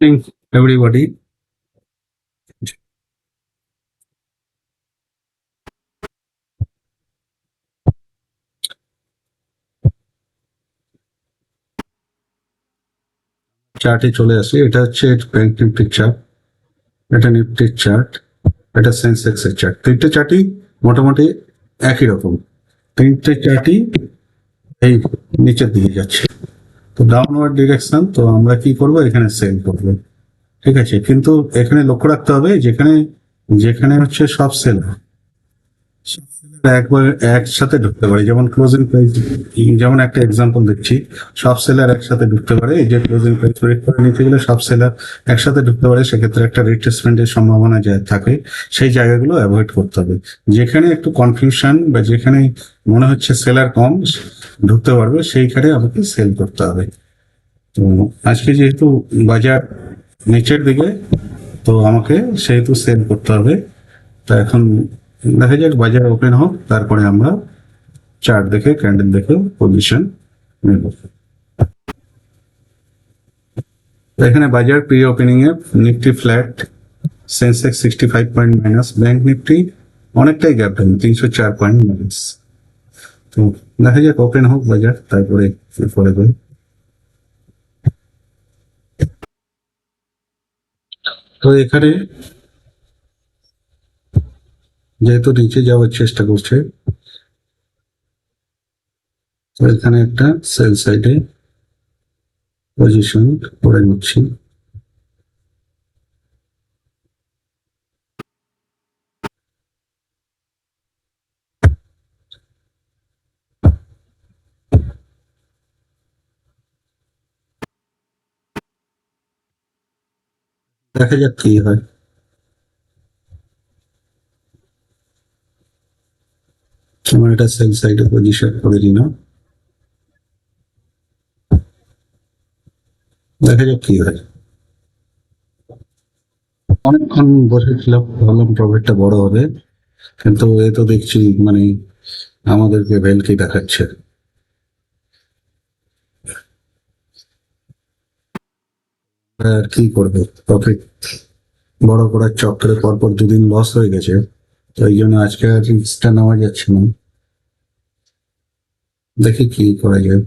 Morning, everybody. চার্টে চলে আসি। এটা হচ্ছে ব্যাংক নিফটির চার্ট, এটা নিফটির চার্ট, এটা সেন্সেক্স এর চার্ট। তিনটে চার্টই মোটামুটি একই রকম। তিনটে চার্টই এই নিচের দিকে যাচ্ছে, তো ডাউনওয়ার্ড ডিরেকশন। তো আমরা কি করব, এখানে সেল করব, ঠিক আছে। কিন্তু এখানে লক্ষ্য রাখতে হবে, যেখানে যেখানে হচ্ছে সব সেলার একবার একসাথে ঢুকতে পারে, যেমন ক্লোজিং প্রাইস, যেমন একটা এক্সাম্পল দিচ্ছি, সব সেলার একসাথে ঢুকতে পারে। এই যে ক্লোজিং প্রাইস ব্রেক করে নিতে গেলে সব সেলার একসাথে ঢুকতে পারে, সেক্ষেত্রে একটা রিট্রেসমেন্টের সম্ভাবনা থাকে। সেই জায়গাগুলো অ্যাভয়েড করতে হবে। যেখানে একটু কনফিউশন বা যেখানে মনে হচ্ছে সেলার কম ঢুকতে পারবে, সেইখানে আমাকে সেল করতে হবে। তো আজকে যেহেতু বাজার নিচের দিকে, তো আমাকে সেহেতু সেল করতে হবে। তো এখন দেখা যাক বাজার ওপেন হোক, তারপরে আমরা চার্ট দেখে ক্যান্ডেল দেখে পজিশন নেব। এখানে বাজার প্রি ওপেনিং এ Nifty flat, Sensex 65 point minus, bank Nifty অনেকটাই গ্যাপ ডাউন 304 পয়েন্ট মাইনাস। তো দেখা যাক ওপেন হোক বাজার, তারপরে পরে দেবে। তো এখানে যেহেতু নিচে যাওয়ার চেষ্টা করছে, তো এখানে একটা সেল সাইডে পজিশন করে নিচ্ছি। দেখা যাক কি হয়। আমার এটা সেল সাইডে পজিশন করে দিলাম, দেখা যাক কি হয়। অনেকক্ষণ বসেছিলাম, ভাবলাম প্রফিটটা বড় হবে, কিন্তু এ তো দেখছি মানে আমাদেরকে ভেলকি দেখাচ্ছে। আর কি করবে, প্রফিট বড় করার চক্করে পরপর দুদিন লস হয়ে গেছে, তো এই জন্য আজকে আর রিস্কটা নেওয়া যাচ্ছে না। দেখি কি করা যায়।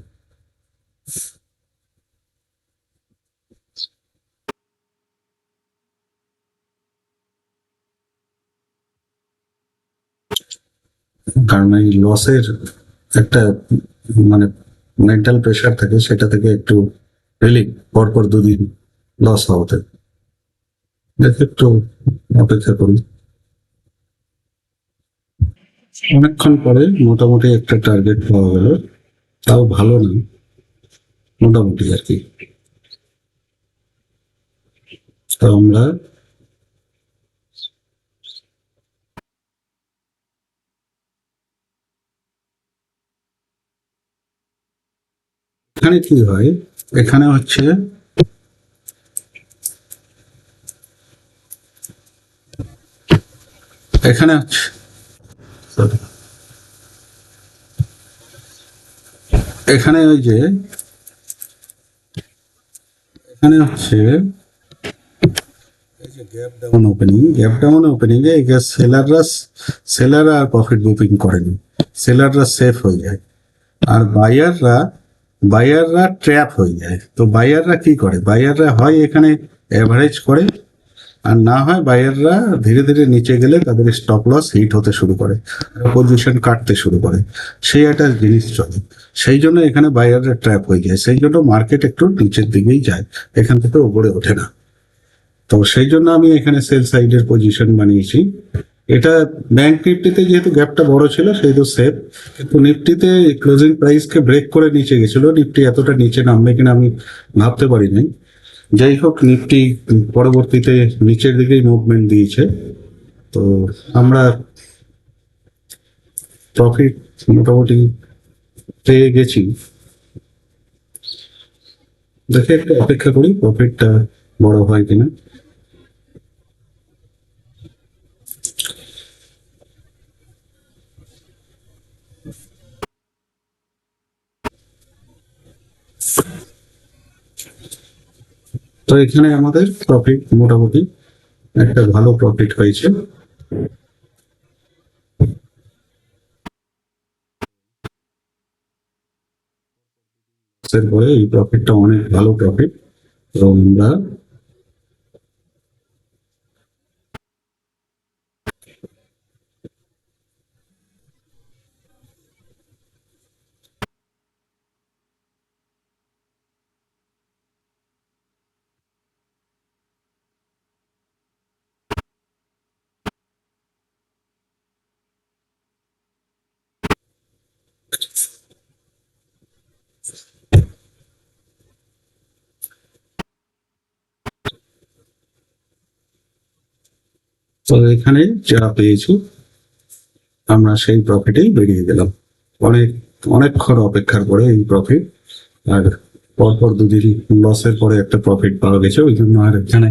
কারণ এই লসের একটা মানে মেন্টাল প্রেশার থাকে, সেটা থেকে একটু রিলিফ পরপর দুদিন লস হওয়াতে। দেখি একটু অপেক্ষা করি। অনেকক্ষণ পরে মোটামুটি একটা টার্গেট পাওয়া গেল, তাও ভালো না, মোটামুটি আর কি। তো আমরা এখানে কি হয়, এখানে হচ্ছে এখানে হচ্ছে sorry, এখানে ওই যে এখানে হচ্ছে gap down opening, gap down opening এ সেলাররা আর প্রফিট বুকিং করেনি, সেলাররা সেফ হয়ে যায়, আর বায়াররা ট্র্যাপ হয়ে যায়। তো বায়াররা কি করে, বায়াররা হয় এখানে অ্যাভারেজ করে, আর না হয় বায়াররা ধীরে ধীরে নিচে গেলে তাদের স্টপ লস হিট হতে শুরু করে, পজিশন কাটতে শুরু করে, সেই একটা জিনিস চলে। সেই জন্য এখানে বায়াররা ট্র্যাপ হয়ে যায়, সেই জন্য মার্কেট একটু নিচের দিকেই যায়, এখান থেকে উপরে ওঠে না। তো সেই জন্য আমি এখানে সেল সাইডের পজিশন বানিয়েছি। এটা ব্যাংক নিফটিতে যেহেতু গ্যাপটা বড় ছিল সেহেতু সেফ, কিন্তু নিফটিতে ক্লোজিং প্রাইসকে ব্রেক করে নিচে গেছিল, নিফটি এতটা নিচে নামবে কিনা আমি ভাবতে পারিনি। যাই হোক, নিফটি পরবর্তীতে নিচের দিকেই মুভমেন্ট দিয়েছে। তো আমরা প্রফিট মোটামুটি পেয়ে গেছি। দেখে একটু অপেক্ষা করি প্রফিটটা বড় হয় কিনা। তো এখানে আমাদের প্রফিট মোটামুটি একটা ভালো প্রফিট হয়েছে। এরপরে এই প্রফিটটা অনেক ভালো প্রফিট। তো আমরা তো এখানে যা পেয়েছি আমরা সেই প্রফিটেই বেরিয়ে গেলাম। অনেক অনেকক্ষণ অপেক্ষার পরে এই প্রফিট। আর পরপর দুদিন লসের পরে একটা প্রফিট পাওয়া গেছে, ওই জন্য আর এখানে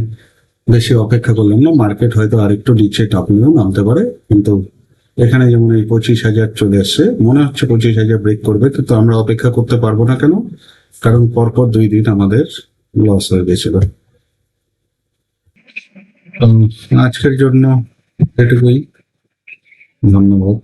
বেশি অপেক্ষা করলাম না। মার্কেট হয়তো আরেকটু নিচে টাপলেও নামতে পারে, কিন্তু এখানে যেমন এই 25,000 চলে এসছে, মনে হচ্ছে 25,000 ব্রেক করবে, কিন্তু আমরা অপেক্ষা করতে পারবো না। কেন? কারণ পরপর 2 দিন আমাদের লস হয়ে গেছিল। তো আজকের জন্য এটুকুই। ধন্যবাদ।